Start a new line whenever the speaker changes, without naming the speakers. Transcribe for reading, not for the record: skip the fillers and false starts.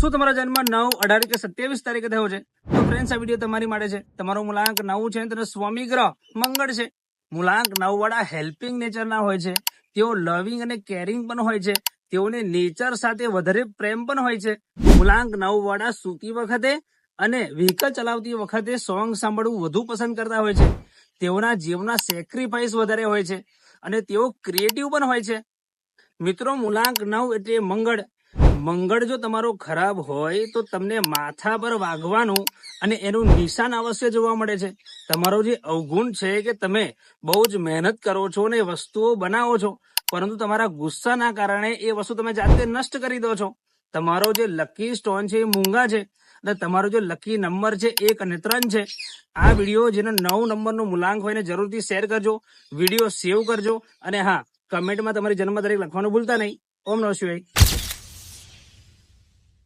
શું તમારો જન્મ 9, 18 કે 27 તારીખે થયો છે? તો ફ્રેન્ડ્સ, આ વિડીયો તમારી માટે છે. તમારો મૂલાંક 9 છે, તેનો સ્વામી ગ્રહ મંગળ છે. મૂલાંક 9 વાળા હેલ્પિંગ નેચરના હોય છે. તેઓ લવિંગ અને કેરિંગ પણ હોય છે. તેઓને નેચર સાથે વધારે પ્રેમ પણ હોય છે. મૂલાંક 9 વાળા સૂતી વખતે અને વ્હીકલ ચલાવતી વખતે સોંગ સાંભળવું વધુ પસંદ કરતા હોય છે. તેઓના જીવનના સેક્રિફાઈસ વધારે હોય છે અને તેઓ ક્રિએટિવ પણ હોય છે. મિત્રો, મૂલાંક 9 એટલે મંગળ. મંગળ જો તમારો ખરાબ હોય તો તમને માથા પર વાગવાનું અને એનું નિશાન અવશ્ય જોવા મળે છે. તમારો જે અવગુણ છે કે તમે બહુ જ મહેનત કરો છો ને વસ્તુઓ બનાવો છો, પરંતુ તમારા ગુસ્સાના કારણે એ વસ્તુ તમે જાતે નષ્ટ કરી દો છો. તમારો જે લકી સ્ટોન છે એ મૂંગા છે અને તમારો જે લકી નંબર છે 1 અને 3 છે. આ વિડીયો જેનો 9 નંબરનો મૂલાંક હોય ને જરૂરથી શેર કરજો, વિડીયો સેવ કરજો અને હા, કમેન્ટમાં તમારી જન્મ તારીખ લખવાનું ભૂલતા નહીં. ઓમ નમઃ શિવાય.